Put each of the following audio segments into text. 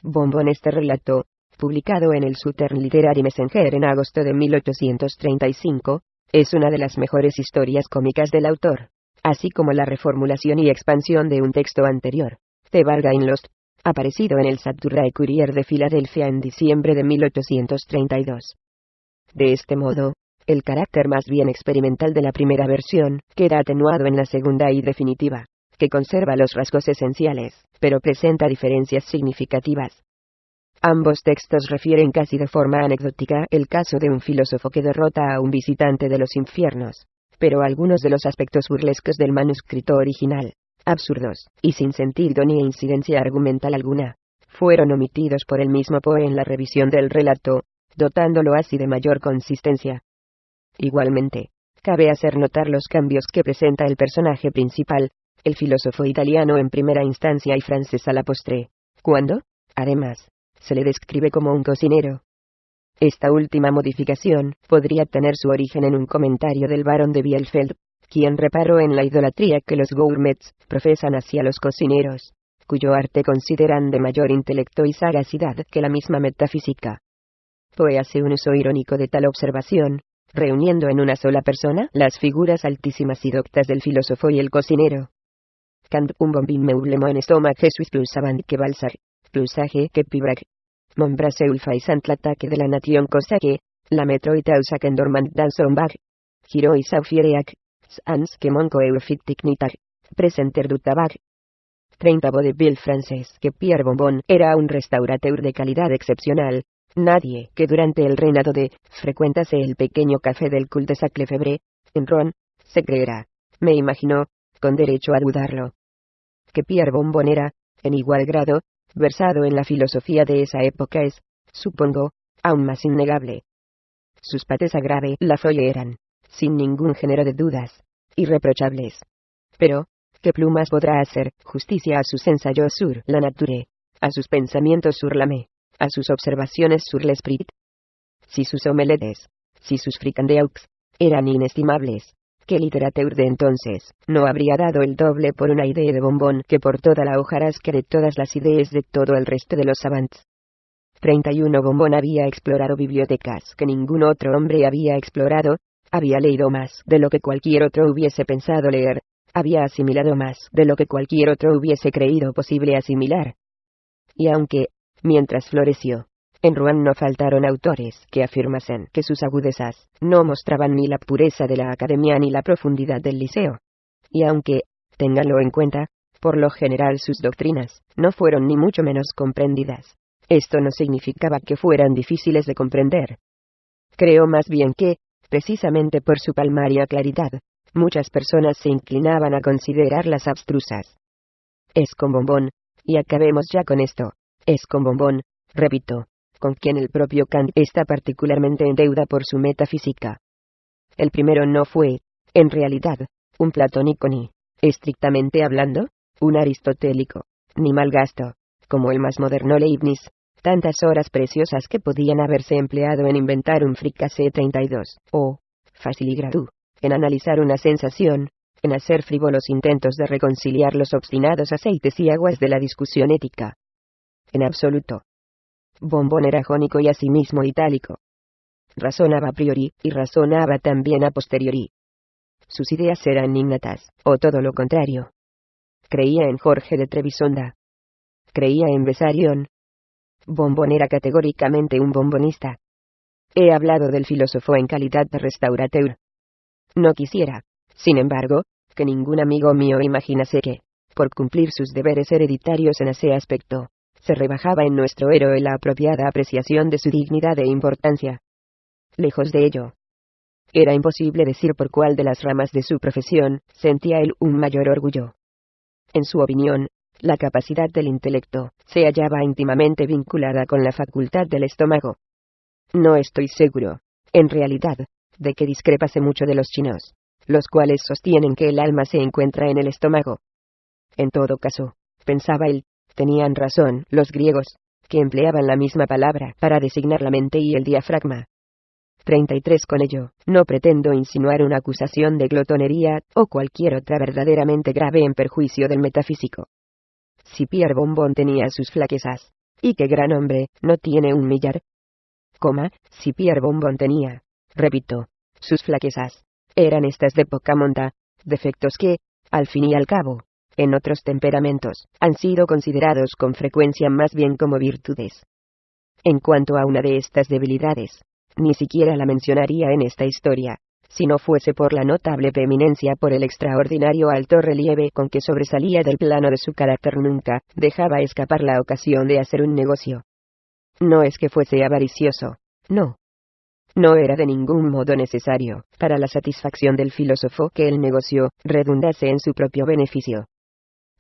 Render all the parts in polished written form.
Bonbon. Este relato, publicado en el Southern Literary Messenger en agosto de 1835, es una de las mejores historias cómicas del autor, así como la reformulación y expansión de un texto anterior, The Bargain Lost, aparecido en el Saturday Courier de Filadelfia en diciembre de 1832. De este modo, el carácter más bien experimental de la primera versión queda atenuado en la segunda y definitiva, que conserva los rasgos esenciales, pero presenta diferencias significativas. Ambos textos refieren casi de forma anecdótica el caso de un filósofo que derrota a un visitante de los infiernos, pero algunos de los aspectos burlescos del manuscrito original, absurdos, y sin sentido ni incidencia argumental alguna, fueron omitidos por el mismo Poe en la revisión del relato, dotándolo así de mayor consistencia. Igualmente, cabe hacer notar los cambios que presenta el personaje principal, el filósofo italiano en primera instancia y francés a la postre, cuando, además, se le describe como un cocinero. Esta última modificación podría tener su origen en un comentario del barón de Bielefeld, quien reparó en la idolatría que los gourmets profesan hacia los cocineros, cuyo arte consideran de mayor intelecto y sagacidad que la misma metafísica. Poe hace un uso irónico de tal observación, reuniendo en una sola persona las figuras altísimas y doctas del filósofo y el cocinero. Quand un bombin meublemo en estómac Jesús plus avant que balsar, plus age que pibrac. Mon braseul faisant l'ataque de la nation cosaque, la metroitausac endormant dans son bag. Giro y saufiereac, sans que mon coeurfic ticnitac, presenter du tabac. 30 vaudeville francés que Pierre Bonbon era un restaurateur de calidad excepcional. Nadie que durante el reinado de frecuentase el pequeño café del Cul de Sac-Lefebvre, en Rouen, se creerá, me imagino, con derecho a dudarlo. Que Pierre Bonbon era, en igual grado, versado en la filosofía de esa época es, supongo, aún más innegable. Sus pates a grave la folle eran, sin ningún género de dudas, irreprochables. Pero, ¿qué plumas podrá hacer justicia a sus ensayos sur la nature, a sus pensamientos sur l'âme, a sus observaciones sur l'esprit? Si sus omelettes, si sus fricandeux, eran inestimables, ¿qué literateur de entonces no habría dado el doble por una idea de Bonbon que por toda la hojarasca de todas las ideas de todo el resto de los savants? 31 Bonbon había explorado bibliotecas que ningún otro hombre había explorado, había leído más de lo que cualquier otro hubiese pensado leer, había asimilado más de lo que cualquier otro hubiese creído posible asimilar. Y aunque, mientras floreció, en Rouen no faltaron autores que afirmasen que sus agudezas no mostraban ni la pureza de la academia ni la profundidad del liceo. Y aunque, ténganlo en cuenta, por lo general sus doctrinas no fueron ni mucho menos comprendidas, esto no significaba que fueran difíciles de comprender. Creo más bien que, precisamente por su palmaria claridad, muchas personas se inclinaban a considerarlas abstrusas. Es con Bonbon, y acabemos ya con esto, es con Bonbon, repito, con quien el propio Kant está particularmente en deuda por su metafísica. El primero no fue, en realidad, un platónico ni, estrictamente hablando, un aristotélico, ni mal gasto, como el más moderno Leibniz, tantas horas preciosas que podían haberse empleado en inventar un fricassé 32, o, faciligradu, en analizar una sensación, en hacer frívolos intentos de reconciliar los obstinados aceites y aguas de la discusión ética. En absoluto. Bonbon era jónico y asimismo itálico. Razonaba a priori, y razonaba también a posteriori. Sus ideas eran innatas, o todo lo contrario. Creía en Jorge de Trebisonda. Creía en Bessarion. Bonbon era categóricamente un bonbonista. He hablado del filósofo en calidad de restaurateur. No quisiera, sin embargo, que ningún amigo mío imaginase que, por cumplir sus deberes hereditarios en ese aspecto, se rebajaba en nuestro héroe la apropiada apreciación de su dignidad e importancia. Lejos de ello. Era imposible decir por cuál de las ramas de su profesión sentía él un mayor orgullo. En su opinión, la capacidad del intelecto se hallaba íntimamente vinculada con la facultad del estómago. No estoy seguro, en realidad, de que discrepase mucho de los chinos, los cuales sostienen que el alma se encuentra en el estómago. En todo caso, pensaba él, tenían razón los griegos, que empleaban la misma palabra para designar la mente y el diafragma. 33 Con ello, no pretendo insinuar una acusación de glotonería, o cualquier otra verdaderamente grave en perjuicio del metafísico. Si Pierre Bonbon tenía sus flaquezas, ¿Y qué gran hombre no tiene un millar? Si Pierre Bombon tenía, repito, sus flaquezas, eran estas de poca monta, defectos que, al fin y al cabo, en otros temperamentos, han sido considerados con frecuencia más bien como virtudes. En cuanto a una de estas debilidades, ni siquiera la mencionaría en esta historia, si no fuese por la notable preeminencia por el extraordinario alto relieve con que sobresalía del plano de su carácter. Nunca dejaba escapar la ocasión de hacer un negocio. No es que fuese avaricioso, no. No era de ningún modo necesario, para la satisfacción del filósofo, que el negocio redundase en su propio beneficio.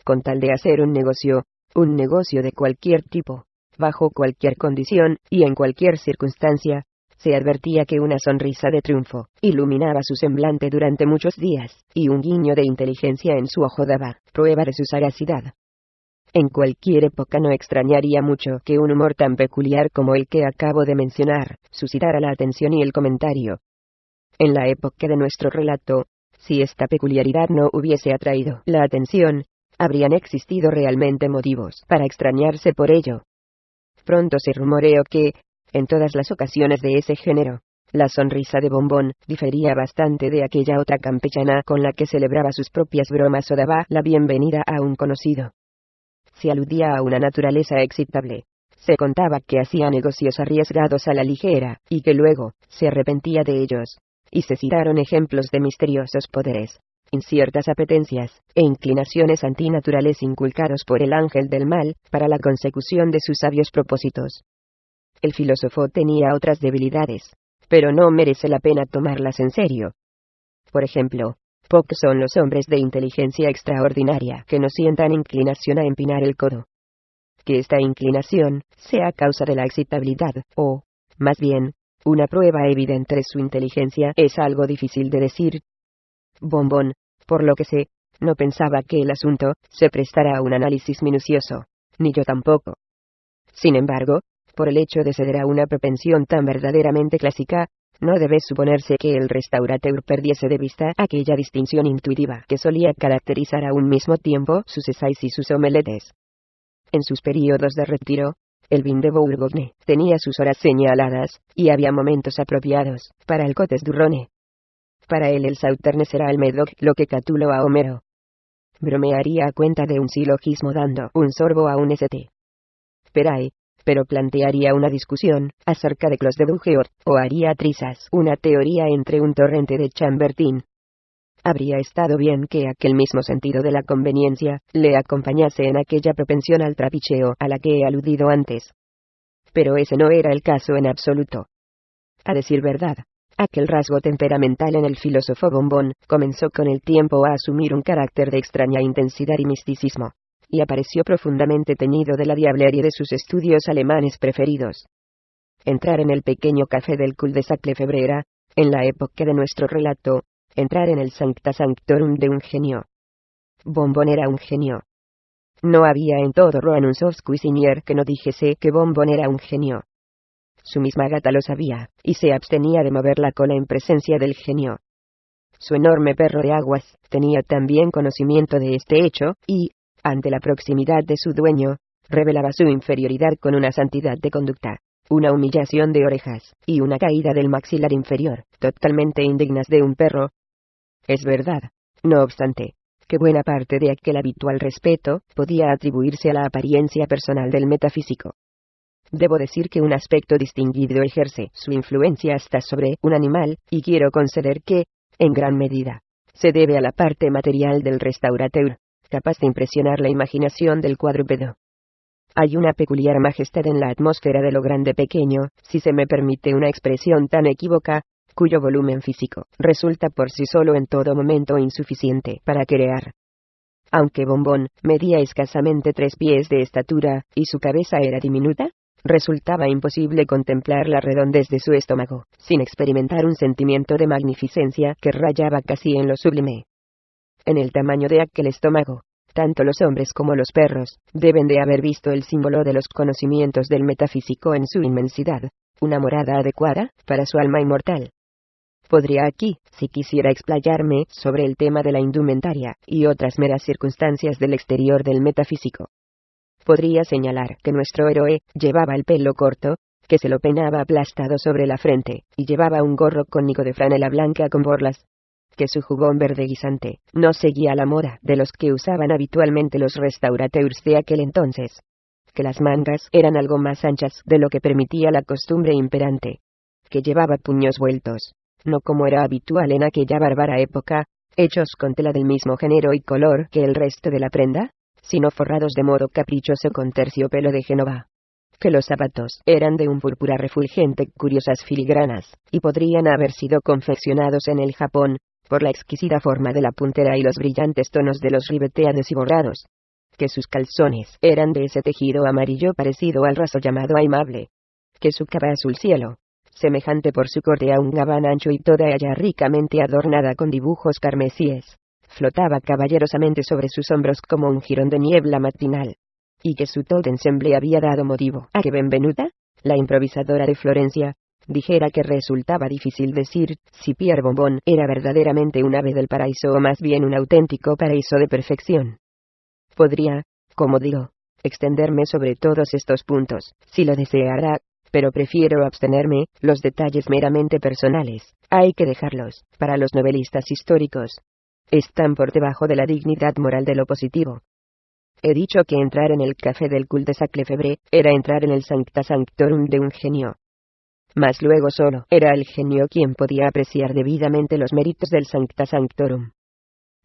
Con tal de hacer un negocio de cualquier tipo, bajo cualquier condición y en cualquier circunstancia, se advertía que una sonrisa de triunfo iluminaba su semblante durante muchos días, y un guiño de inteligencia en su ojo daba prueba de su sagacidad. En cualquier época no extrañaría mucho que un humor tan peculiar como el que acabo de mencionar suscitara la atención y el comentario. En la época de nuestro relato, si esta peculiaridad no hubiese atraído la atención, habrían existido realmente motivos para extrañarse por ello. Pronto se rumoreó que, en todas las ocasiones de ese género, la sonrisa de Bombón difería bastante de aquella otra campechana con la que celebraba sus propias bromas o daba la bienvenida a un conocido. Si aludía a una naturaleza excitable, se contaba que hacía negocios arriesgados a la ligera, y que luego se arrepentía de ellos, y se citaron ejemplos de misteriosos poderes, inciertas apetencias e inclinaciones antinaturales inculcados por el ángel del mal para la consecución de sus sabios propósitos. El filósofo tenía otras debilidades, pero no merece la pena tomarlas en serio. Por ejemplo, pocos son los hombres de inteligencia extraordinaria que no sientan inclinación a empinar el codo. Que esta inclinación sea causa de la excitabilidad, o, más bien, una prueba evidente de su inteligencia, es algo difícil de decir. Bombón, por lo que sé, no pensaba que el asunto se prestara a un análisis minucioso, ni yo tampoco. Sin embargo, por el hecho de ceder a una propensión tan verdaderamente clásica, no debe suponerse que el restaurateur perdiese de vista aquella distinción intuitiva que solía caracterizar a un mismo tiempo sus essays y sus omelettes. En sus períodos de retiro, el vin de Bourgogne tenía sus horas señaladas, y había momentos apropiados para el Cotes du Rhône. Para él el Sauternes era al Médoc lo que Catulo a Homero. Bromearía a cuenta de un silogismo dando un sorbo a un St. Pero plantearía una discusión acerca de Clos de Beaujord, o haría trizas una teoría entre un torrente de Chambertin. Habría estado bien que aquel mismo sentido de la conveniencia le acompañase en aquella propensión al trapicheo a la que he aludido antes. Pero ese no era el caso en absoluto. A decir verdad, aquel rasgo temperamental en el filósofo Bombón comenzó con el tiempo a asumir un carácter de extraña intensidad y misticismo, y apareció profundamente teñido de la diablerie de sus estudios alemanes preferidos. Entrar en el pequeño café del cul-de-sac Lefebvre era, en la época de nuestro relato, entrar en el sancta sanctorum de un genio. Bombón era un genio. No había en todo Rouen un soft cuisinier que no dijese que Bombón era un genio. Su misma gata lo sabía, y se abstenía de mover la cola en presencia del genio. Su enorme perro de aguas tenía también conocimiento de este hecho, y, ante la proximidad de su dueño, revelaba su inferioridad con una santidad de conducta, una humillación de orejas, y una caída del maxilar inferior, totalmente indignas de un perro. Es verdad, no obstante, que buena parte de aquel habitual respeto podía atribuirse a la apariencia personal del metafísico. Debo decir que un aspecto distinguido ejerce su influencia hasta sobre un animal, y quiero conceder que, en gran medida, se debe a la parte material del restaurateur, capaz de impresionar la imaginación del cuadrúpedo. Hay una peculiar majestad en la atmósfera de lo grande pequeño, si se me permite una expresión tan equívoca, cuyo volumen físico resulta por sí solo en todo momento insuficiente para crear. Aunque Bombón medía escasamente 3 pies de estatura, y su cabeza era diminuta, resultaba imposible contemplar la redondez de su estómago, sin experimentar un sentimiento de magnificencia que rayaba casi en lo sublime. En el tamaño de aquel estómago, tanto los hombres como los perros deben de haber visto el símbolo de los conocimientos del metafísico en su inmensidad, una morada adecuada para su alma inmortal. Podría aquí, si quisiera explayarme sobre el tema de la indumentaria y otras meras circunstancias del exterior del metafísico. Podría señalar que nuestro héroe llevaba el pelo corto, que se lo peinaba aplastado sobre la frente, y llevaba un gorro cónico de franela blanca con borlas, que su jubón verde guisante no seguía la moda de los que usaban habitualmente los restaurateurs de aquel entonces, que las mangas eran algo más anchas de lo que permitía la costumbre imperante, que llevaba puños vueltos, no como era habitual en aquella bárbara época, hechos con tela del mismo género y color que el resto de la prenda, sino forrados de modo caprichoso con terciopelo de Génova, que los zapatos eran de un púrpura refulgente curiosas filigranas, y podrían haber sido confeccionados en el Japón, por la exquisita forma de la puntera y los brillantes tonos de los ribeteados y bordados, que sus calzones eran de ese tejido amarillo parecido al raso llamado aimable, que su capa azul cielo, semejante por su corte a un gabán ancho y toda ella ricamente adornada con dibujos carmesíes, flotaba caballerosamente sobre sus hombros como un jirón de niebla matinal, y que su todo ensemble había dado motivo a que Benvenuta, la improvisadora de Florencia, dijera que resultaba difícil decir si Pierre Bombón era verdaderamente un ave del paraíso o más bien un auténtico paraíso de perfección. Podría, como digo, extenderme sobre todos estos puntos, si lo deseara, pero prefiero abstenerme. Los detalles meramente personales, hay que dejarlos para los novelistas históricos. Están por debajo de la dignidad moral de lo positivo. He dicho que entrar en el café del cul-de-sac Lefebvre era entrar en el sancta sanctorum de un genio. Mas luego solo era el genio quien podía apreciar debidamente los méritos del sancta sanctorum.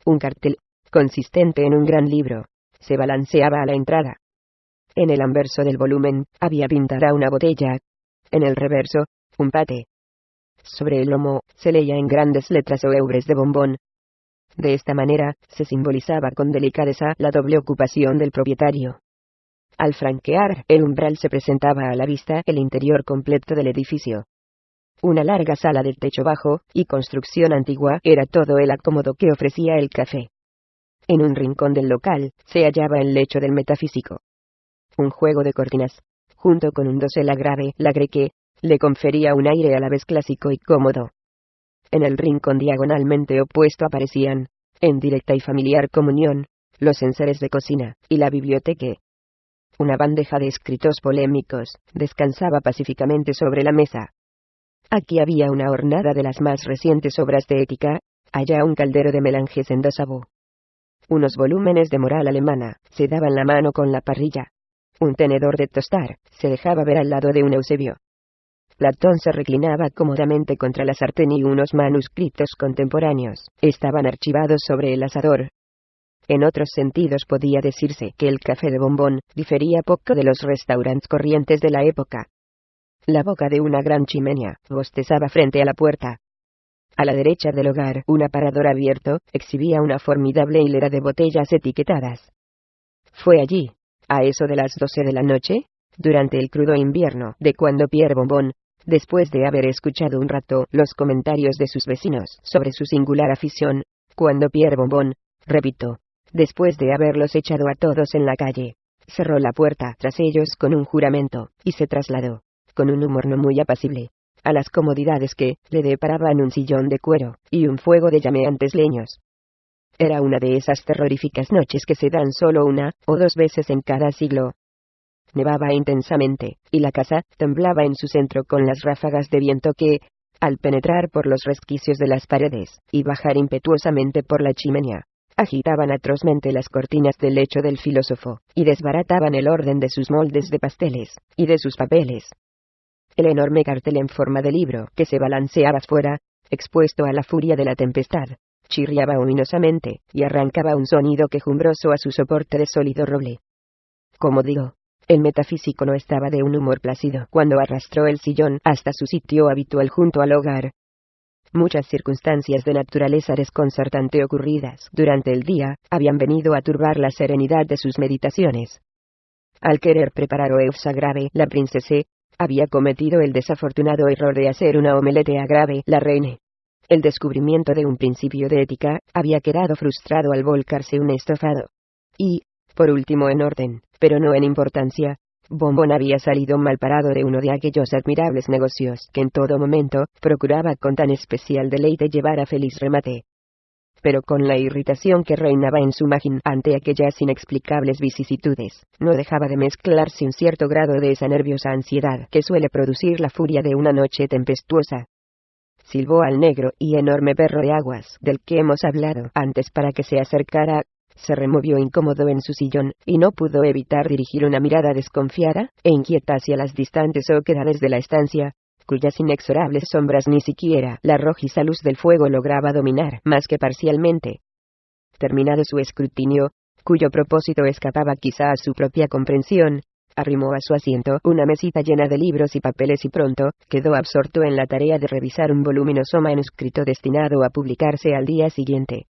Un cartel, consistente en un gran libro, se balanceaba a la entrada. En el anverso del volumen, había pintada una botella. En el reverso, un pate. Sobre el lomo, se leía en grandes letras Oeuvres de Bombón. De esta manera, se simbolizaba con delicadeza la doble ocupación del propietario. Al franquear el umbral se presentaba a la vista el interior completo del edificio. Una larga sala de techo bajo, y construcción antigua, era todo el acomodo que ofrecía el café. En un rincón del local, se hallaba el lecho del metafísico. Un juego de cortinas, junto con un dosel grave, lagre que le confería un aire a la vez clásico y cómodo. En el rincón diagonalmente opuesto aparecían, en directa y familiar comunión, los enseres de cocina, y la biblioteca. Una bandeja de escritos polémicos descansaba pacíficamente sobre la mesa. Aquí había una hornada de las más recientes obras de ética, allá un caldero de Mélanges en Dosabo. Unos volúmenes de moral alemana se daban la mano con la parrilla. Un tenedor de tostar se dejaba ver al lado de un Eusebio. Platón se reclinaba cómodamente contra la sartén y unos manuscritos contemporáneos estaban archivados sobre el asador. En otros sentidos podía decirse que el café de Bombón difería poco de los restaurantes corrientes de la época. La boca de una gran chimenea bostezaba frente a la puerta. A la derecha del hogar, un aparador abierto exhibía una formidable hilera de botellas etiquetadas. Fue allí, a eso de las 12 de la noche, durante el crudo invierno de cuando Pierre Bombón, después de haber escuchado un rato los comentarios de sus vecinos sobre su singular afición, cuando Pierre Bombón, repito, después de haberlos echado a todos en la calle, cerró la puerta tras ellos con un juramento, y se trasladó, con un humor no muy apacible, a las comodidades que le deparaban un sillón de cuero, y un fuego de llameantes leños. Era una de esas terroríficas noches que se dan solo una o dos veces en cada siglo. Nevaba intensamente, y la casa temblaba en su centro con las ráfagas de viento que, al penetrar por los resquicios de las paredes, y bajar impetuosamente por la chimenea, agitaban atrozmente las cortinas del lecho del filósofo, y desbarataban el orden de sus moldes de pasteles, y de sus papeles. El enorme cartel en forma de libro que se balanceaba fuera, expuesto a la furia de la tempestad, chirriaba ominosamente, y arrancaba un sonido quejumbroso a su soporte de sólido roble. Como digo, el metafísico no estaba de un humor plácido cuando arrastró el sillón hasta su sitio habitual junto al hogar. Muchas circunstancias de naturaleza desconcertante ocurridas durante el día habían venido a turbar la serenidad de sus meditaciones. Al querer preparar Oeufs grave, la princesa había cometido el desafortunado error de hacer una omelette grave, la reine. El descubrimiento de un principio de ética había quedado frustrado al volcarse un estofado. Y, por último en orden, pero no en importancia, Bombón había salido mal parado de uno de aquellos admirables negocios que en todo momento procuraba con tan especial deleite llevar a feliz remate. pero con la irritación que reinaba en su imagen ante aquellas inexplicables vicisitudes, no dejaba de mezclarse un cierto grado de esa nerviosa ansiedad que suele producir la furia de una noche tempestuosa. Silbó al negro y enorme perro de aguas del que hemos hablado antes para que se acercara. Se removió incómodo en su sillón, y no pudo evitar dirigir una mirada desconfiada e inquieta hacia las distantes oquedades de la estancia, cuyas inexorables sombras ni siquiera la rojiza luz del fuego lograba dominar más que parcialmente. Terminado su escrutinio, cuyo propósito escapaba quizá a su propia comprensión, arrimó a su asiento una mesita llena de libros y papeles y pronto quedó absorto en la tarea de revisar un voluminoso manuscrito destinado a publicarse al día siguiente.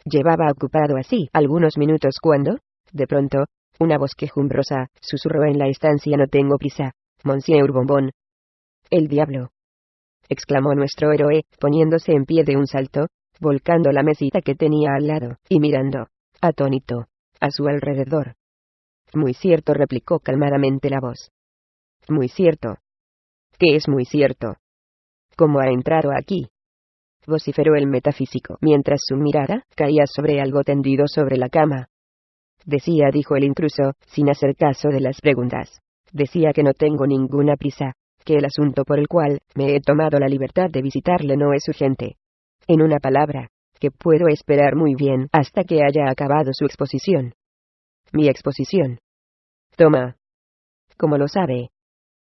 Llevaba ocupado así algunos minutos cuando, de pronto, una voz quejumbrosa susurró en la estancia: «No tengo prisa, Monsieur Bombón». «¡El diablo!», exclamó nuestro héroe, poniéndose en pie de un salto, volcando la mesita que tenía al lado, y mirando, atónito, a su alrededor. «Muy cierto», replicó calmadamente la voz. «Muy cierto». «¿Qué es muy cierto?». «¿Cómo ha entrado aquí?», vociferó el metafísico, mientras su mirada caía sobre algo tendido sobre la cama. «Decía», dijo el intruso, sin hacer caso de las preguntas. «Decía que no tengo ninguna prisa, que el asunto por el cual me he tomado la libertad de visitarle no es urgente. En una palabra, que puedo esperar muy bien hasta que haya acabado su exposición». «¿Mi exposición?». «Toma». «¿Cómo lo sabe?».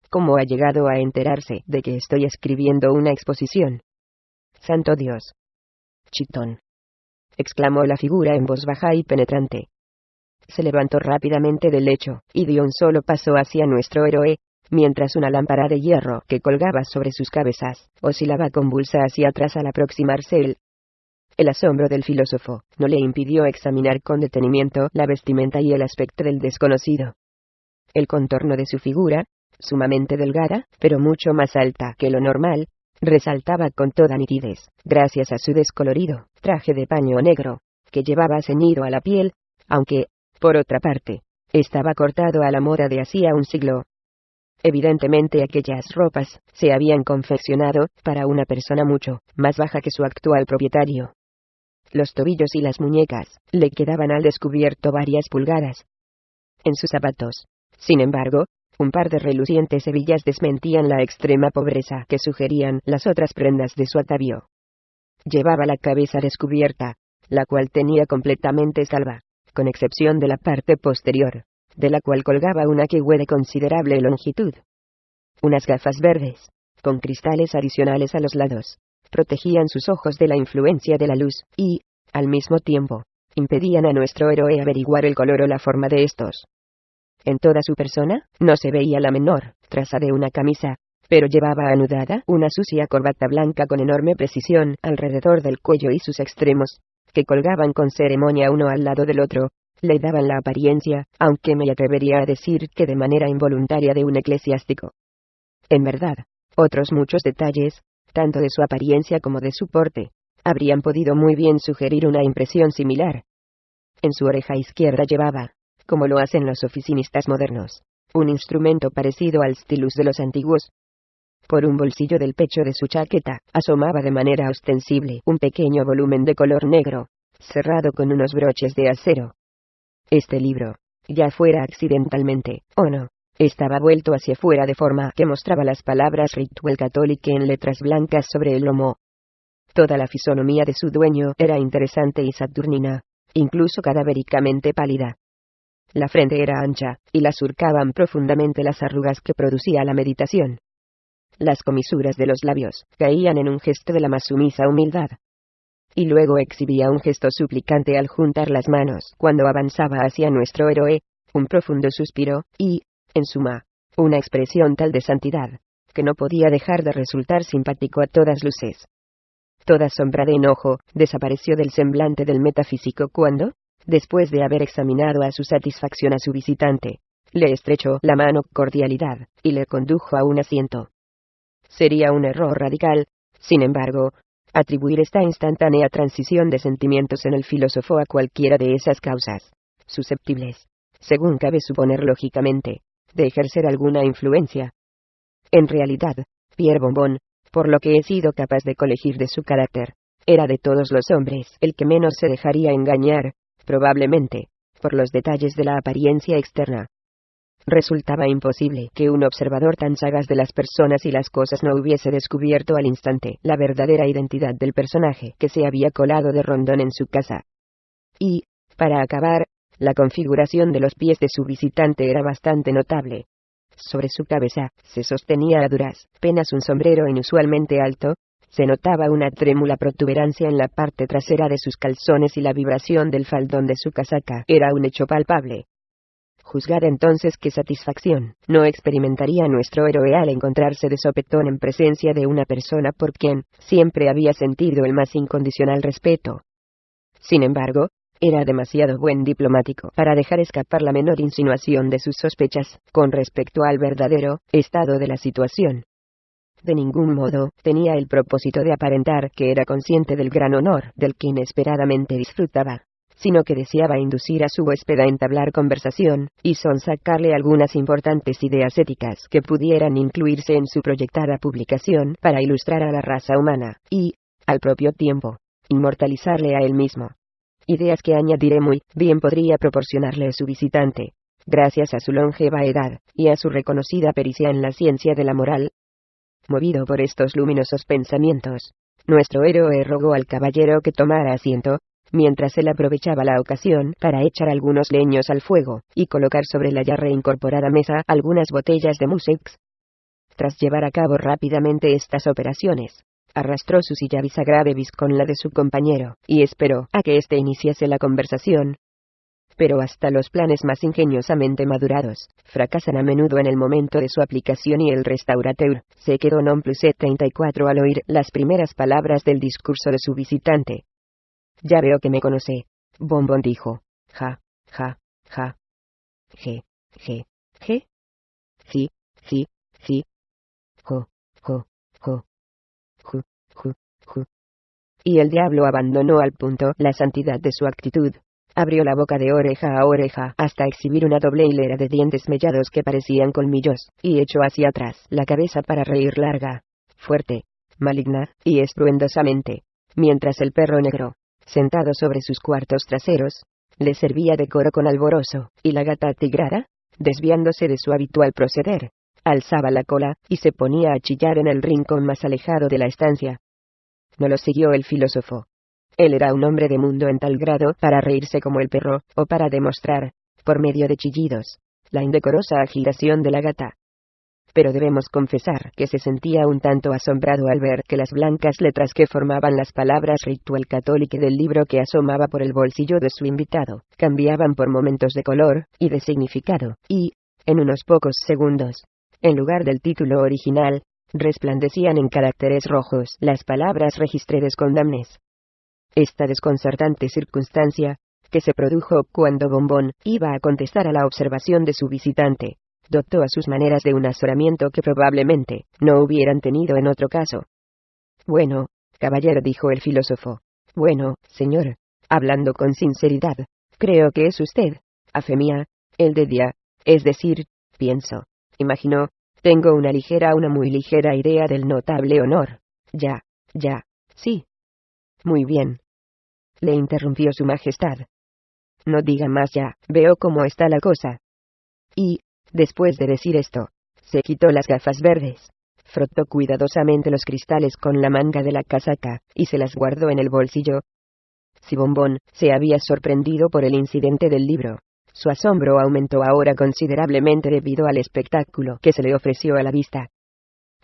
«¿Cómo ha llegado a enterarse de que estoy escribiendo una exposición?». «¡Santo Dios!». «Chitón», exclamó la figura en voz baja y penetrante. Se levantó rápidamente del lecho, y dio un solo paso hacia nuestro héroe, mientras una lámpara de hierro que colgaba sobre sus cabezas oscilaba convulsa hacia atrás al aproximarse él. El asombro del filósofo no le impidió examinar con detenimiento la vestimenta y el aspecto del desconocido. El contorno de su figura, sumamente delgada, pero mucho más alta que lo normal, resaltaba con toda nitidez, gracias a su descolorido traje de paño negro, que llevaba ceñido a la piel, aunque, por otra parte, estaba cortado a la moda de hacía un siglo. Evidentemente aquellas ropas se habían confeccionado para una persona mucho más baja que su actual propietario. Los tobillos y las muñecas le quedaban al descubierto varias pulgadas. En sus zapatos, sin embargo, un par de relucientes hebillas desmentían la extrema pobreza que sugerían las otras prendas de su atavío. Llevaba la cabeza descubierta, la cual tenía completamente salva, con excepción de la parte posterior, de la cual colgaba una quehue de considerable longitud. Unas gafas verdes, con cristales adicionales a los lados, protegían sus ojos de la influencia de la luz, y, al mismo tiempo, impedían a nuestro héroe averiguar el color o la forma de estos. En toda su persona, no se veía la menor traza de una camisa, pero llevaba anudada una sucia corbata blanca con enorme precisión alrededor del cuello, y sus extremos, que colgaban con ceremonia uno al lado del otro, le daban la apariencia, aunque me atrevería a decir que de manera involuntaria, de un eclesiástico. En verdad, otros muchos detalles, tanto de su apariencia como de su porte, habrían podido muy bien sugerir una impresión similar. En su oreja izquierda llevaba, como lo hacen los oficinistas modernos, un instrumento parecido al stylus de los antiguos. Por un bolsillo del pecho de su chaqueta asomaba de manera ostensible un pequeño volumen de color negro, cerrado con unos broches de acero. Este libro, ya fuera accidentalmente o no, estaba vuelto hacia fuera de forma que mostraba las palabras Ritual Catholic en letras blancas sobre el lomo. Toda la fisonomía de su dueño era interesante y saturnina, incluso cadavéricamente pálida. La frente era ancha, y la surcaban profundamente las arrugas que producía la meditación. Las comisuras de los labios caían en un gesto de la más sumisa humildad. Y luego exhibía un gesto suplicante al juntar las manos cuando avanzaba hacia nuestro héroe, un profundo suspiro, y, en suma, una expresión tal de santidad, que no podía dejar de resultar simpático a todas luces. Toda sombra de enojo desapareció del semblante del metafísico cuando, después de haber examinado a su satisfacción a su visitante, le estrechó la mano con cordialidad, y le condujo a un asiento. Sería un error radical, sin embargo, atribuir esta instantánea transición de sentimientos en el filósofo a cualquiera de esas causas, susceptibles, según cabe suponer lógicamente, de ejercer alguna influencia. En realidad, Pierre Bombón, por lo que he sido capaz de colegir de su carácter, era de todos los hombres el que menos se dejaría engañar, probablemente, por los detalles de la apariencia externa. Resultaba imposible que un observador tan sagaz de las personas y las cosas no hubiese descubierto al instante la verdadera identidad del personaje que se había colado de rondón en su casa. Y, para acabar, la configuración de los pies de su visitante era bastante notable. Sobre su cabeza se sostenía a duras penas un sombrero inusualmente alto, se notaba una trémula protuberancia en la parte trasera de sus calzones y la vibración del faldón de su casaca era un hecho palpable. Juzgad entonces qué satisfacción no experimentaría nuestro héroe al encontrarse de sopetón en presencia de una persona por quien siempre había sentido el más incondicional respeto. Sin embargo, era demasiado buen diplomático para dejar escapar la menor insinuación de sus sospechas con respecto al verdadero estado de la situación. De ningún modo tenía el propósito de aparentar que era consciente del gran honor del que inesperadamente disfrutaba, sino que deseaba inducir a su huésped a entablar conversación, y sonsacarle algunas importantes ideas éticas que pudieran incluirse en su proyectada publicación para ilustrar a la raza humana, y, al propio tiempo, inmortalizarle a él mismo. Ideas que añadiré muy bien podría proporcionarle su visitante, gracias a su longeva edad, y a su reconocida pericia en la ciencia de la moral. Movido por estos luminosos pensamientos, nuestro héroe rogó al caballero que tomara asiento, mientras él aprovechaba la ocasión para echar algunos leños al fuego, y colocar sobre la ya reincorporada mesa algunas botellas de musex. Tras llevar a cabo rápidamente estas operaciones, arrastró su silla bisagra brevis con la de su compañero, y esperó a que éste iniciase la conversación. Pero hasta los planes más ingeniosamente madurados fracasan a menudo en el momento de su aplicación, y el restaurateur se quedó non plus 34 al oír las primeras palabras del discurso de su visitante. «Ya veo que me conoce», Bonbon dijo. «Ja, ja, ja. Je, je, je. Sí, sí, sí. Jo, jo, jo. Ju, ju, ju». Y el diablo abandonó al punto la santidad de su actitud. Abrió la boca de oreja a oreja hasta exhibir una doble hilera de dientes mellados que parecían colmillos, y echó hacia atrás la cabeza para reír larga, fuerte, maligna y estruendosamente, mientras el perro negro, sentado sobre sus cuartos traseros, le servía de coro con alborozo, y la gata tigrara, desviándose de su habitual proceder, alzaba la cola y se ponía a chillar en el rincón más alejado de la estancia. No lo siguió el filósofo. Él era un hombre de mundo en tal grado para reírse como el perro, o para demostrar, por medio de chillidos, la indecorosa agitación de la gata. Pero debemos confesar que se sentía un tanto asombrado al ver que las blancas letras que formaban las palabras Ritual Católica del libro que asomaba por el bolsillo de su invitado, cambiaban por momentos de color y de significado, y, en unos pocos segundos, en lugar del título original, resplandecían en caracteres rojos las palabras Registres condamnes. Esta desconcertante circunstancia, que se produjo cuando Bonbon iba a contestar a la observación de su visitante, dotó a sus maneras de un azoramiento que probablemente no hubieran tenido en otro caso. «Bueno, caballero», dijo el filósofo. «Bueno, señor, hablando con sinceridad, creo que es usted, a fe mía, el de día, es decir, pienso, imagino, tengo una muy ligera idea del notable honor. Ya, sí. Muy bien», le interrumpió su majestad. «No diga más ya, veo cómo está la cosa». Y, después de decir esto, se quitó las gafas verdes, frotó cuidadosamente los cristales con la manga de la casaca, y se las guardó en el bolsillo. Si Bonbon se había sorprendido por el incidente del libro, su asombro aumentó ahora considerablemente debido al espectáculo que se le ofreció a la vista.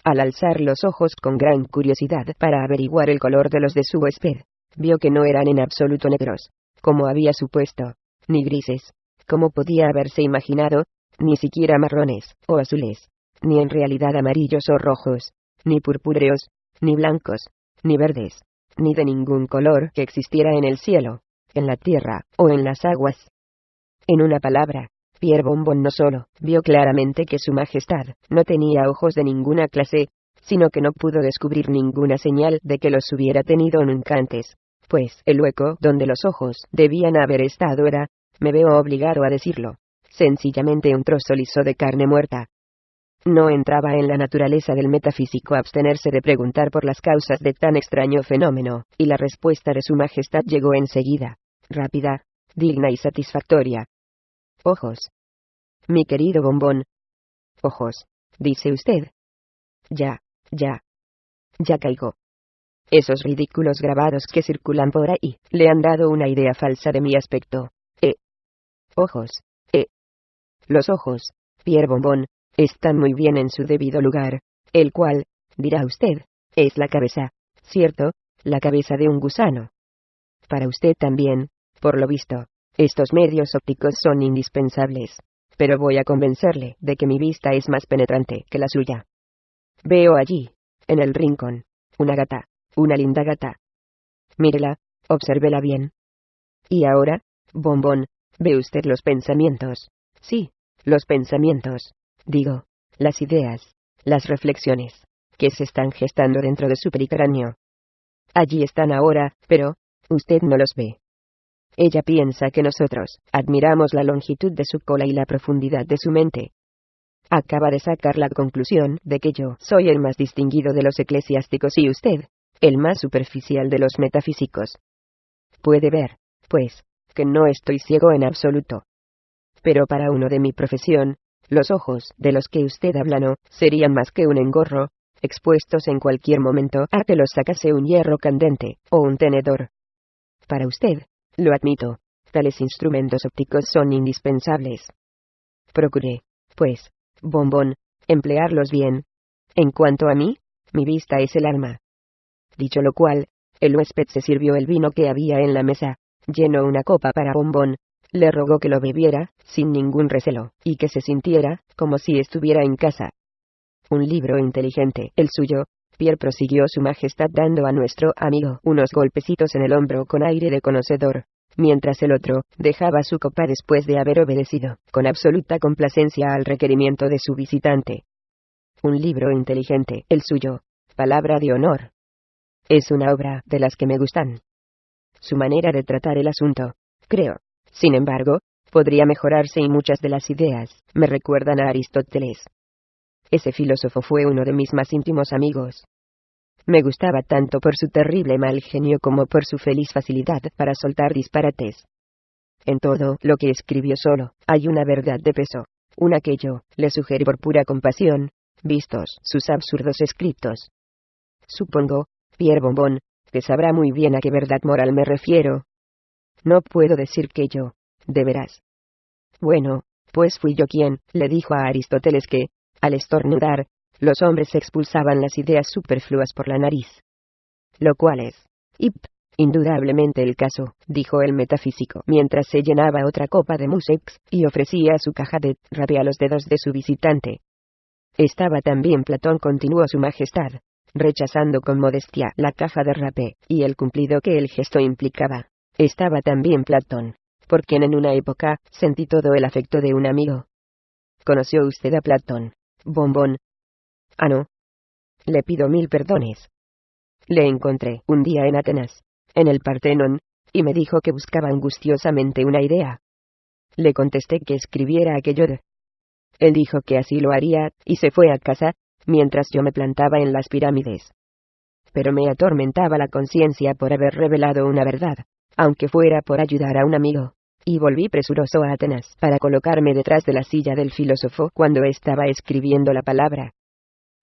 Al alzar los ojos con gran curiosidad para averiguar el color de los de su huésped, vio que no eran en absoluto negros, como había supuesto, ni grises, como podía haberse imaginado, ni siquiera marrones, o azules, ni en realidad amarillos o rojos, ni purpúreos, ni blancos, ni verdes, ni de ningún color que existiera en el cielo, en la tierra, o en las aguas. En una palabra, Pierre Bonbon no solo vio claramente que su majestad no tenía ojos de ninguna clase, sino que no pudo descubrir ninguna señal de que los hubiera tenido nunca antes, pues el hueco donde los ojos debían haber estado era, me veo obligado a decirlo, sencillamente un trozo liso de carne muerta. No entraba en la naturaleza del metafísico abstenerse de preguntar por las causas de tan extraño fenómeno, y la respuesta de su majestad llegó enseguida, rápida, digna y satisfactoria. Ojos. Mi querido bombón. Ojos, dice usted. Ya caigo. Esos ridículos grabados que circulan por ahí, le han dado una idea falsa de mi aspecto. Ojos. Los ojos, Pierre Bombón, están muy bien en su debido lugar, el cual, dirá usted, es la cabeza, ¿cierto? La cabeza de un gusano. Para usted también, por lo visto, estos medios ópticos son indispensables. Pero voy a convencerle de que mi vista es más penetrante que la suya. Veo allí, en el rincón, una gata, una linda gata. Mírela, obsérvela bien. Y ahora, bombón, ¿ve usted los pensamientos? Sí, los pensamientos. Digo, las ideas, las reflexiones, que se están gestando dentro de su pericráneo. Allí están ahora, pero, usted no los ve. Ella piensa que nosotros admiramos la longitud de su cola y la profundidad de su mente. Acaba de sacar la conclusión de que yo soy el más distinguido de los eclesiásticos y usted, el más superficial de los metafísicos. Puede ver, pues, que no estoy ciego en absoluto. Pero para uno de mi profesión, los ojos de los que usted habla no serían más que un engorro, expuestos en cualquier momento a que los sacase un hierro candente o un tenedor. Para usted, lo admito, tales instrumentos ópticos son indispensables. Procuré, pues, bombón, emplearlos bien. En cuanto a mí, mi vista es el alma. Dicho lo cual, el huésped se sirvió el vino que había en la mesa, llenó una copa para bombón, le rogó que lo bebiera, sin ningún recelo, y que se sintiera, como si estuviera en casa. Un libro inteligente, el suyo. Pierre, prosiguió su majestad dando a nuestro amigo unos golpecitos en el hombro con aire de conocedor, mientras el otro dejaba su copa después de haber obedecido con absoluta complacencia al requerimiento de su visitante. Un libro inteligente, el suyo, palabra de honor. Es una obra de las que me gustan. Su manera de tratar el asunto, creo, sin embargo, podría mejorarse y muchas de las ideas me recuerdan a Aristóteles. Ese filósofo fue uno de mis más íntimos amigos. Me gustaba tanto por su terrible mal genio como por su feliz facilidad para soltar disparates. En todo lo que escribió solo, hay una verdad de peso, una que yo le sugerí por pura compasión, vistos sus absurdos escritos. Supongo, Pierre Bombón, que sabrá muy bien a qué verdad moral me refiero. No puedo decir que yo, de veras. Bueno, pues fui yo quien le dijo a Aristóteles que, al estornudar, los hombres expulsaban las ideas superfluas por la nariz. Lo cual es, indudablemente el caso, dijo el metafísico, mientras se llenaba otra copa de musex, y ofrecía su caja de rapé a los dedos de su visitante. Estaba también Platón, continuó su majestad, rechazando con modestia la caja de rapé, y el cumplido que el gesto implicaba. Estaba también Platón, por quien en una época sentí todo el afecto de un amigo. ¿Conoció usted a Platón, bombón? Ah, no. Le pido 1000 perdones. Le encontré un día en Atenas, en el Partenón, y me dijo que buscaba angustiosamente una idea. Le contesté que escribiera aquello de... Él dijo que así lo haría, y se fue a casa, mientras yo me plantaba en las pirámides. Pero me atormentaba la conciencia por haber revelado una verdad, aunque fuera por ayudar a un amigo, y volví presuroso a Atenas para colocarme detrás de la silla del filósofo cuando estaba escribiendo la palabra.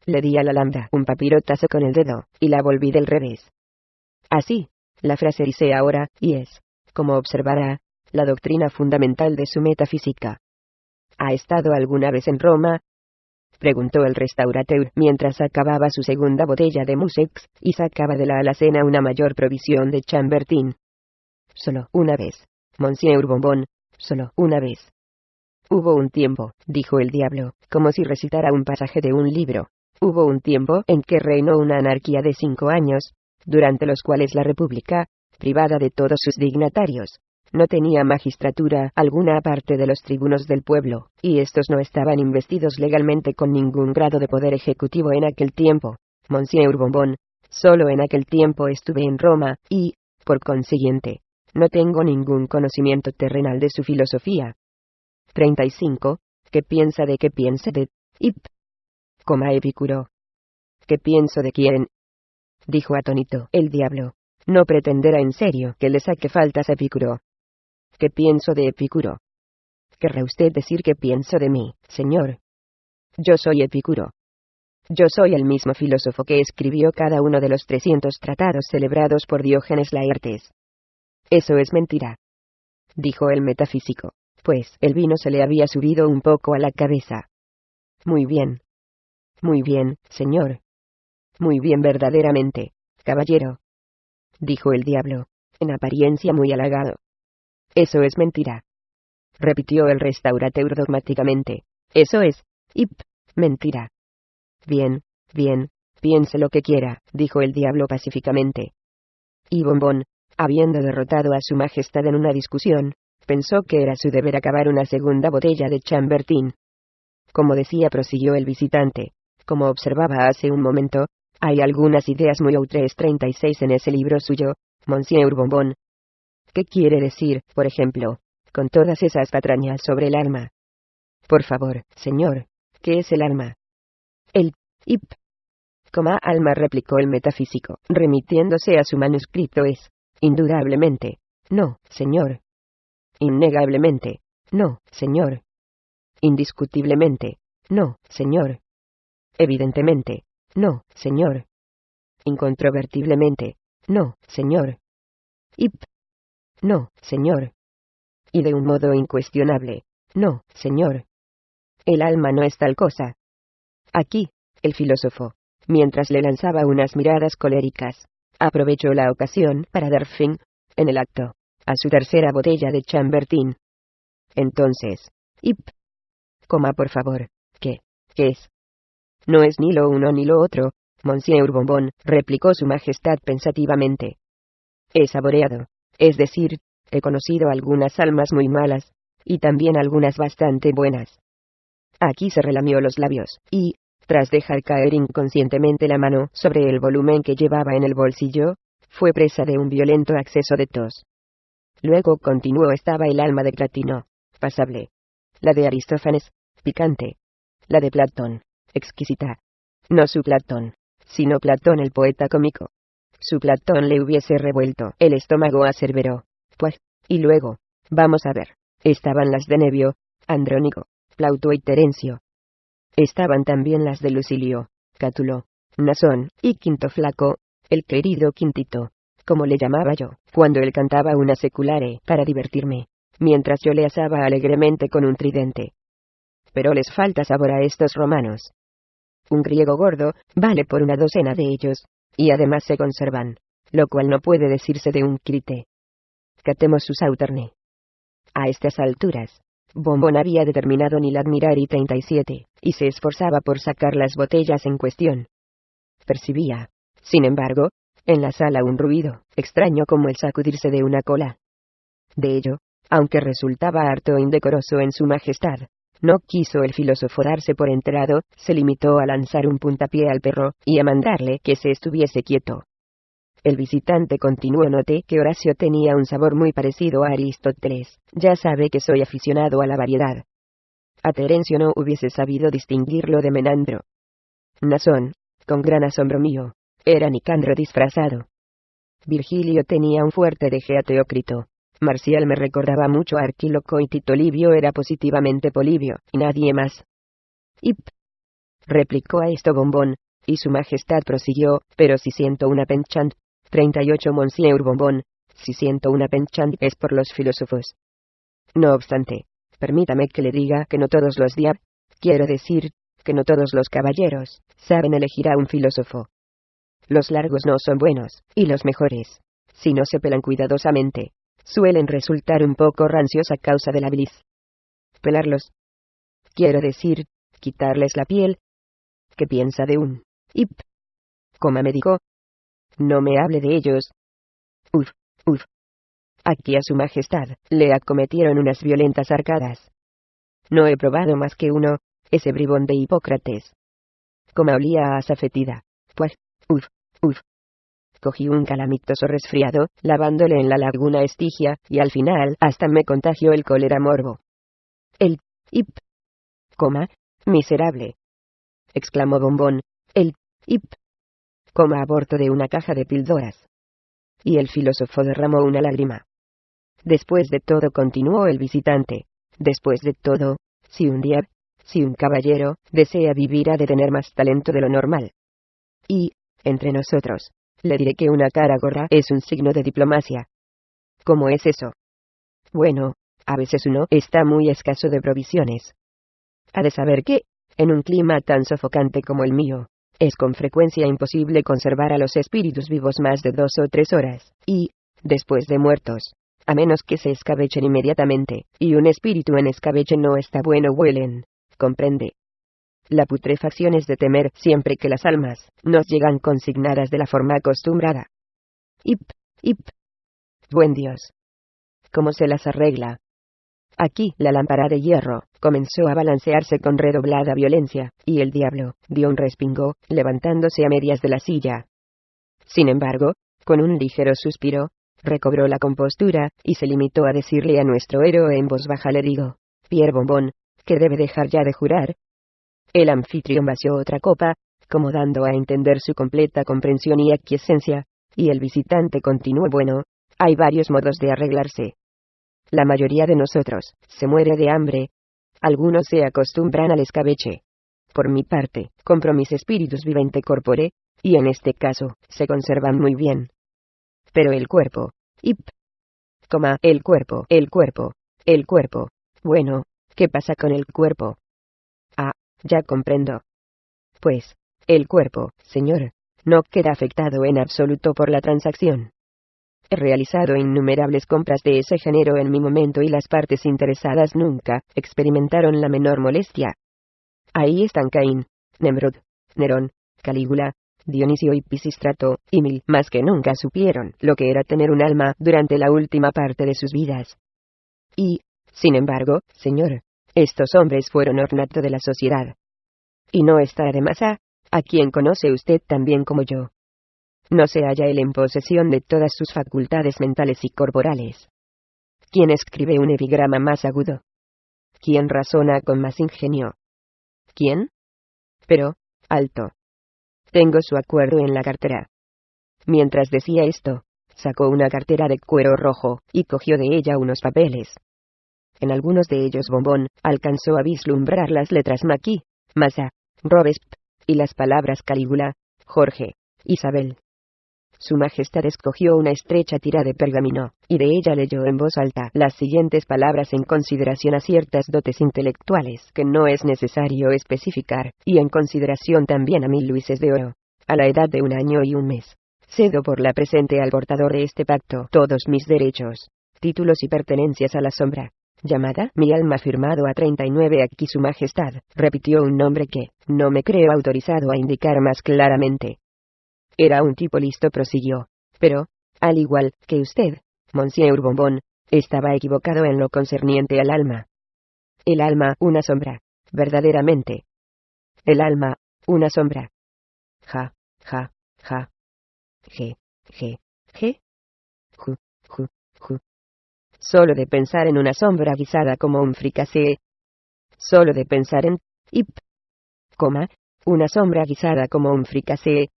Le di a la lambda un papirotazo con el dedo, y la volví del revés. Así, la frase dice ahora, y es, como observará, la doctrina fundamental de su metafísica. ¿Ha estado alguna vez en Roma?, preguntó el restaurateur mientras acababa su segunda botella de musex, y sacaba de la alacena una mayor provisión de chambertin. Solo una vez, Monsieur Bombón, solo una vez. Hubo un tiempo, dijo el diablo, como si recitara un pasaje de un libro. Hubo un tiempo en que reinó una anarquía de 5 años, durante los cuales la República, privada de todos sus dignatarios, no tenía magistratura alguna aparte de los tribunos del pueblo, y estos no estaban investidos legalmente con ningún grado de poder ejecutivo en aquel tiempo. Monsieur Bombón, solo en aquel tiempo estuve en Roma, y, por consiguiente, no tengo ningún conocimiento terrenal de su filosofía. 35. ¿Qué piensa de qué piense de Epicuro. ¿Qué pienso de quién? Dijo atónito el diablo. No pretenderá en serio que le saque faltas a Epicuro. ¿Qué pienso de Epicuro? ¿Querrá usted decir qué pienso de mí, señor? Yo soy Epicuro. Yo soy el mismo filósofo que escribió cada uno de los 300 tratados celebrados por Diógenes Laertes. Eso es mentira, dijo el metafísico, pues el vino se le había subido un poco a la cabeza. Muy bien, señor. Muy bien verdaderamente, caballero, dijo el diablo, en apariencia muy halagado. Eso es mentira, repitió el restaurateur dogmáticamente. Eso es, mentira. Bien, piense lo que quiera, dijo el diablo pacíficamente. Y Bombón, habiendo derrotado a su majestad en una discusión, pensó que era su deber acabar una segunda botella de Chambertin. Como decía, prosiguió el visitante, como observaba hace un momento, hay algunas ideas muy outres 36 en ese libro suyo, Monsieur Bombón. ¿Qué quiere decir, por ejemplo, con todas esas patrañas sobre el alma? Por favor, señor, ¿qué es el alma? El alma, replicó el metafísico, remitiéndose a su manuscrito, es, indudablemente, no, señor. Innegablemente, no, señor. Indiscutiblemente, no, señor. Evidentemente, no, señor. Incontrovertiblemente, no, señor. No, señor. Y de un modo incuestionable, no, señor. El alma no es tal cosa. Aquí, el filósofo, mientras le lanzaba unas miradas coléricas, aprovechó la ocasión para dar fin, en el acto, a su tercera botella de Chambertin. Entonces, por favor, ¿qué es? No es ni lo uno ni lo otro, Monsieur Bombón, replicó su majestad pensativamente. He saboreado, es decir, he conocido algunas almas muy malas, y también algunas bastante buenas. Aquí se relamió los labios, y, tras dejar caer inconscientemente la mano sobre el volumen que llevaba en el bolsillo, fue presa de un violento acceso de tos. Luego continuó: estaba el alma de Cratino, pasable. La de Aristófanes, picante. La de Platón, exquisita. No su Platón, sino Platón el poeta cómico. Su Platón le hubiese revuelto el estómago, aseveró. Pues, y luego, vamos a ver, estaban las de Nevio, Andrónico, Plauto y Terencio. Estaban también las de Lucilio, Cátulo, Nasón, y Quinto Flaco, el querido Quintito, como le llamaba yo, cuando él cantaba una seculare para divertirme, mientras yo le asaba alegremente con un tridente. Pero les falta sabor a estos romanos. Un griego gordo vale por una docena de ellos, y además se conservan, lo cual no puede decirse de un Crite. Catemos su Sauterne. A estas alturas, Bombón había determinado ni la Admirari 37, y se esforzaba por sacar las botellas en cuestión. Percibía, sin embargo, en la sala un ruido, extraño como el sacudirse de una cola. De ello, aunque resultaba harto indecoroso en su majestad, no quiso el filósofo darse por enterado, se limitó a lanzar un puntapié al perro, y a mandarle que se estuviese quieto. El visitante continuó: noté que Horacio tenía un sabor muy parecido a Aristóteles, ya sabe que soy aficionado a la variedad. A Terencio no hubiese sabido distinguirlo de Menandro. Nasón, con gran asombro mío, era Nicandro disfrazado. Virgilio tenía un fuerte deje a Teócrito. Marcial me recordaba mucho a Arquíloco y Tito Livio era positivamente Polibio, y nadie más. Replicó a esto Bombón, y su majestad prosiguió: pero si siento una penchant, 38 Monsieur Bombón, si siento una penchant es por los filósofos. No obstante, permítame que le diga que no todos los quiero decir, que no todos los caballeros, saben elegir a un filósofo. Los largos no son buenos, y los mejores, si no se pelan cuidadosamente, suelen resultar un poco rancios a causa de la bilis. Pelarlos. Quiero decir, quitarles la piel. ¿Qué piensa de un me dijo? No me hable de ellos. Aquí a su majestad le acometieron unas violentas arcadas. No he probado más que uno, ese bribón de Hipócrates. Como olía a azafetida. Pues, cogí un calamitoso resfriado, lavándole en la laguna Estigia, y al final hasta me contagió el cólera morbo. El miserable. exclamó Bombón, el ip, aborto de una caja de píldoras. Y el filósofo derramó una lágrima. Después de todo, continuó el visitante, después de todo, si un caballero desea vivir, ha de tener más talento de lo normal. Y, entre nosotros, le diré que una cara gorda es un signo de diplomacia. ¿Cómo es eso? Bueno, a veces uno está muy escaso de provisiones. Ha de saber que, en un clima tan sofocante como el mío, es con frecuencia imposible conservar a los espíritus vivos más de 2 o 3 horas, y, después de muertos, a menos que se escabechen inmediatamente, y un espíritu en escabeche no está bueno, huelen, comprende. La putrefacción es de temer siempre que las almas nos llegan consignadas de la forma acostumbrada. Ip, buen Dios. ¿Cómo se las arregla? Aquí la lámpara de hierro comenzó a balancearse con redoblada violencia, y el diablo dio un respingo, levantándose a medias de la silla. Sin embargo, con un ligero suspiro, recobró la compostura, y se limitó a decirle a nuestro héroe en voz baja: le digo, Pierre Bombón, que debe dejar ya de jurar. El anfitrión vació otra copa, como dando a entender su completa comprensión y aquiescencia, y el visitante continuó: bueno, hay varios modos de arreglarse. La mayoría de nosotros se muere de hambre. Algunos se acostumbran al escabeche. Por mi parte, compro mis espíritus vivente corpore, y en este caso, se conservan muy bien. Pero el cuerpo, el cuerpo. Bueno, ¿qué pasa con el cuerpo? Ah, ya comprendo. Pues, el cuerpo, señor, no queda afectado en absoluto por la transacción. He realizado innumerables compras de ese género en mi momento y las partes interesadas nunca experimentaron la menor molestia. Ahí están Caín, Nemrod, Nerón, Calígula, Dionisio y Pisístrato, y mil más que nunca supieron lo que era tener un alma durante la última parte de sus vidas. Y, sin embargo, señor, estos hombres fueron ornato de la sociedad. Y no está de más a quien conoce usted tan bien como yo. No se halla él en posesión de todas sus facultades mentales y corporales. ¿Quién escribe un epigrama más agudo? ¿Quién razona con más ingenio? ¿Quién? Pero, alto. Tengo su acuerdo en la cartera. Mientras decía esto, sacó una cartera de cuero rojo, y cogió de ella unos papeles. En algunos de ellos Bombón alcanzó a vislumbrar las letras Maquis, Massa, Robespierre, y las palabras Calígula, Jorge, Isabel. Su Majestad escogió una estrecha tira de pergamino, y de ella leyó en voz alta las siguientes palabras en consideración a ciertas dotes intelectuales que no es necesario especificar, y en consideración también a 1000 luises de oro, a la edad de 1 año y 1 mes. Cedo por la presente al portador de este pacto todos mis derechos, títulos y pertenencias a la sombra, llamada mi alma, firmado a 39. Aquí Su Majestad repitió un nombre que no me creo autorizado a indicar más claramente. Era un tipo listo, prosiguió, pero, al igual que usted, Monsieur Bombón, estaba equivocado en lo concerniente al alma. El alma, una sombra, verdaderamente. El alma, una sombra. Ja, ja, ja. Je, je. Ju, ju, ju. Solo de pensar en una sombra guisada como un fricasé. Solo de pensar en, una sombra guisada como un fricasé,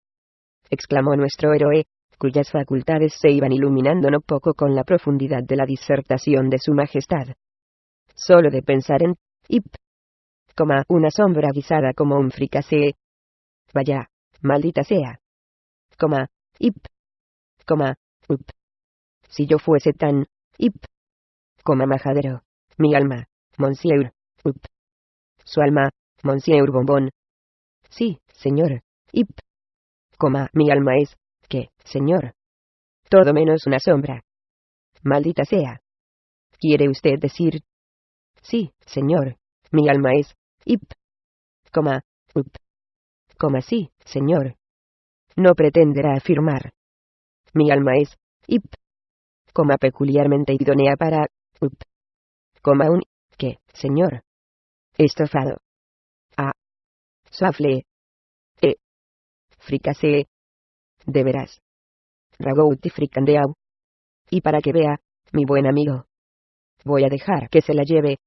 exclamó nuestro héroe, cuyas facultades se iban iluminando no poco con la profundidad de la disertación de Su Majestad. Solo de pensar en, una sombra guisada como un fricasé. Vaya, maldita sea. Si yo fuese tan, majadero, mi alma, Monsieur, su alma, Monsieur Bombón. Sí, señor, mi alma es, ¿qué, señor? Todo menos una sombra. Maldita sea. ¿Quiere usted decir? Sí, señor, mi alma es, sí, señor. No pretenderá afirmar. Mi alma es, peculiarmente idónea para, un, ¿qué, señor? Estofado. Soufflé. Fricasé. De veras. Ragout y fricandeau. Y para que vea, mi buen amigo, voy a dejar que se la lleve,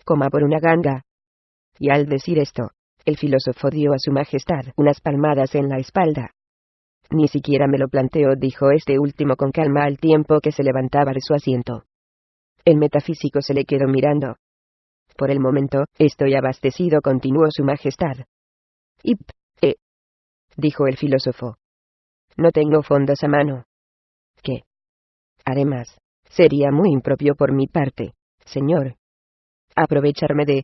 por una ganga. Y al decir esto, El filósofo dio a su majestad unas palmadas en la espalda. Ni siquiera me lo planteo, dijo este último con calma al tiempo que se levantaba de su asiento. El metafísico se le quedó mirando. Por el momento, estoy abastecido, continuó su majestad. Dijo el filósofo. No tengo fondos a mano. ¿Qué? Además, sería muy impropio por mi parte, señor, aprovecharme de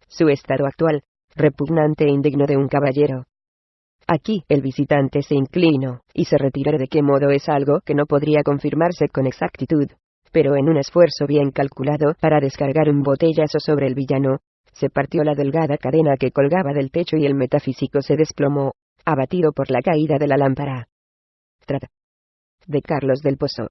su estado actual, repugnante e indigno de un caballero. Aquí el visitante se inclinó, y se retiró. ¿De qué modo? Es algo que no podría confirmarse con exactitud, pero en un esfuerzo bien calculado para descargar un botellazo sobre el villano, se partió la delgada cadena que colgaba del techo y el metafísico se desplomó, abatido por la caída de la lámpara. De Carlos del Pozo.